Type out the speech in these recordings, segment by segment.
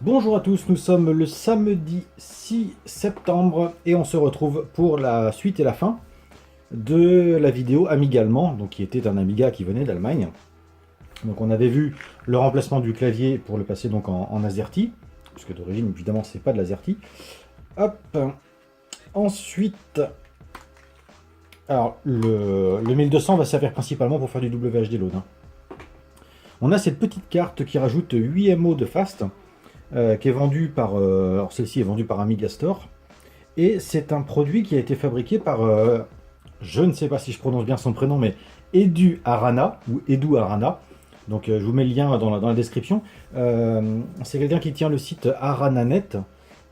Bonjour à tous, nous sommes le samedi 6 septembre et on se retrouve pour la suite et la fin de la vidéo Amiga allemand, donc qui était un Amiga qui venait d'Allemagne. Donc on avait vu le remplacement du clavier pour le passer donc en AZERTY, puisque d'origine évidemment c'est pas de l'AZERTY. Hop. Ensuite, alors le 1200 va servir principalement pour faire du WHD load. On a cette petite carte qui rajoute 8 MO de fast. Qui est vendu par... alors celle-ci est vendue par Amiga Store. Et c'est un produit qui a été fabriqué par... je ne sais pas si je prononce bien son prénom, mais Edu Arana, ou Edu Arana. Donc je vous mets le lien dans la description. C'est quelqu'un qui tient le site Arananet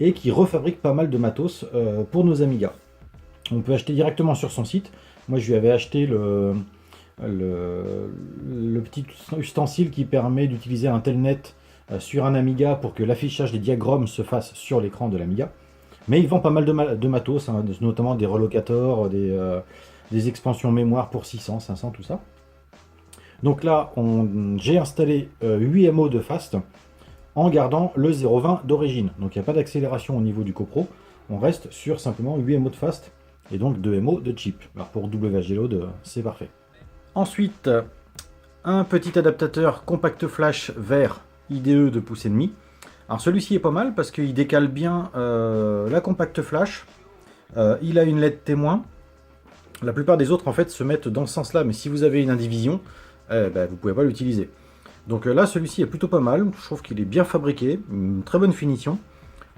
et qui refabrique pas mal de matos pour nos Amiga. On peut acheter directement sur son site. Moi je lui avais acheté le petit ustensile qui permet d'utiliser un telnet sur un Amiga pour que l'affichage des diagrammes se fasse sur l'écran de l'Amiga. Mais il vend pas mal de matos, hein, notamment des relocators, des expansions mémoire pour 600, 500, tout ça. Donc là, j'ai installé 8 MO de fast en gardant le 0.20 d'origine. Donc il n'y a pas d'accélération au niveau du copro, on reste sur simplement 8 MO de fast et donc 2 MO de chip. Alors pour WHD load, c'est parfait. Ensuite, un petit adaptateur compact flash vert IDE de pouce et demi. Alors celui-ci est pas mal parce qu'il décale bien la compact flash. Il a une LED témoin. La plupart des autres en fait se mettent dans ce sens-là, mais si vous avez une indivision, vous pouvez pas l'utiliser. Donc là, celui-ci est plutôt pas mal. Je trouve qu'il est bien fabriqué, une très bonne finition.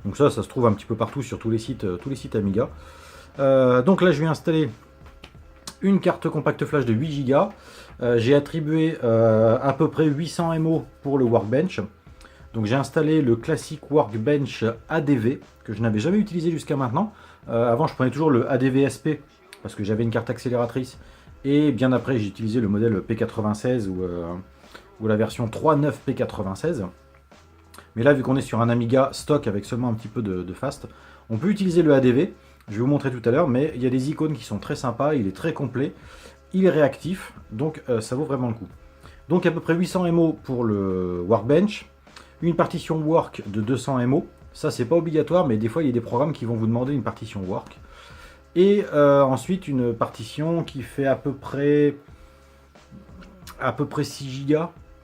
Donc ça se trouve un petit peu partout sur tous les sites Amiga. Donc là, je vais installer une carte compact flash de 8 Go. J'ai attribué à peu près 800 MO pour le Workbench. Donc j'ai installé le classique Workbench ADV que je n'avais jamais utilisé jusqu'à maintenant. Avant je prenais toujours le ADV SP parce que j'avais une carte accélératrice. Et bien après j'ai utilisé le modèle P96 ou la version 3.9 P96. Mais là vu qu'on est sur un Amiga stock avec seulement un petit peu de fast, on peut utiliser le ADV. Je vais vous montrer tout à l'heure, mais il y a des icônes qui sont très sympas, il est très complet. Il est réactif, donc ça vaut vraiment le coup. Donc à peu près 800 MO pour le Workbench, une partition Work de 200 MO. Ça c'est pas obligatoire, mais des fois il y a des programmes qui vont vous demander une partition Work. Et ensuite une partition qui fait à peu près 6 Go,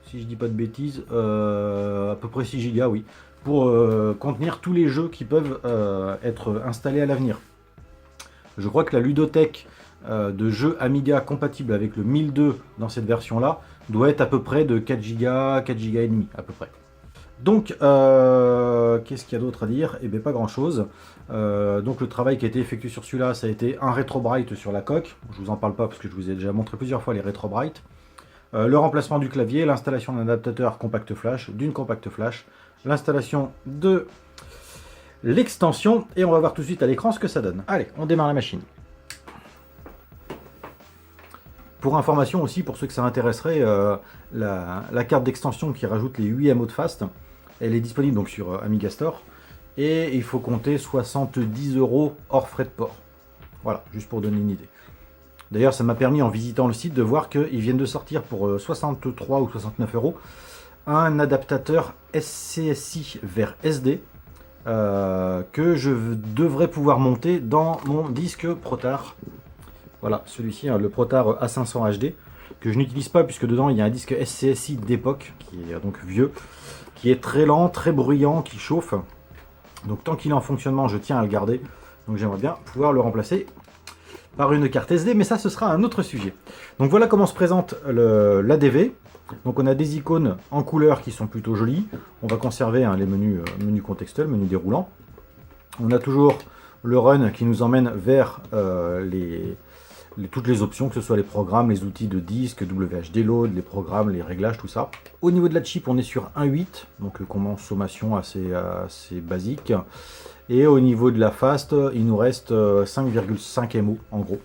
si je dis pas de bêtises, à peu près 6 Go, oui, pour contenir tous les jeux qui peuvent être installés à l'avenir. Je crois que la ludothèque de jeux Amiga compatible avec le 1002 dans cette version là doit être à peu près de 4 Go, 4 Go et demi à peu près. Donc qu'est-ce qu'il y a d'autre à dire? Eh bien pas grand chose. Donc le travail qui a été effectué sur celui-là, ça a été un RetroBrite sur la coque. Je vous en parle pas parce que je vous ai déjà montré plusieurs fois les RetroBrite. Le remplacement du clavier, l'installation d'un adaptateur compact flash, d'une compact flash, l'installation de l'extension, et on va voir tout de suite à l'écran ce que ça donne. Allez, on démarre la machine. Pour information aussi, pour ceux que ça intéresserait, la carte d'extension qui rajoute les 8 MO de fast, elle est disponible donc sur Amiga Store, et il faut compter 70 € hors frais de port. Voilà, juste pour donner une idée. D'ailleurs, ça m'a permis en visitant le site de voir qu'ils viennent de sortir pour 63 ou 69 € un adaptateur SCSI vers SD, que je devrais pouvoir monter dans mon disque Protar. Voilà, celui-ci, hein, le Protar A500 HD, que je n'utilise pas puisque dedans il y a un disque SCSI d'époque, qui est donc vieux, qui est très lent, très bruyant, qui chauffe. Donc tant qu'il est en fonctionnement, je tiens à le garder. Donc j'aimerais bien pouvoir le remplacer par une carte SD, mais ça ce sera un autre sujet. Donc voilà comment se présente l'ADV. Donc on a des icônes en couleur qui sont plutôt jolies. On va conserver les menus contextuels, menus déroulants. On a toujours le run qui nous emmène vers toutes les options, que ce soit les programmes, les outils de disque, WHD load, les programmes, les réglages, tout ça. Au niveau de la chip, on est sur 1.8, donc consommation assez basique. Et au niveau de la fast, il nous reste 5,5 MO en gros.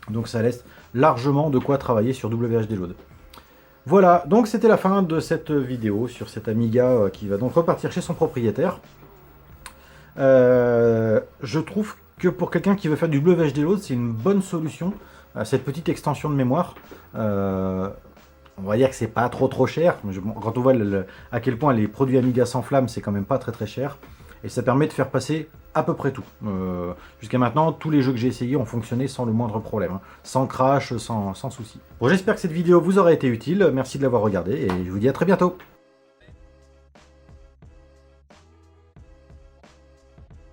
Donc ça laisse largement de quoi travailler sur WHD load. Voilà, donc c'était la fin de cette vidéo sur cet Amiga qui va donc repartir chez son propriétaire. Je trouve que pour quelqu'un qui veut faire du WHD load, c'est une bonne solution, cette petite extension de mémoire. on va dire que c'est pas trop cher. Quand on voit à quel point les produits Amiga s'enflamment, c'est quand même pas très cher. Et ça permet de faire passer à peu près tout. Jusqu'à maintenant, tous les jeux que j'ai essayés ont fonctionné sans le moindre problème, hein. Sans crash, sans souci. Bon, j'espère que cette vidéo vous aura été utile. Merci de l'avoir regardée et je vous dis à très bientôt.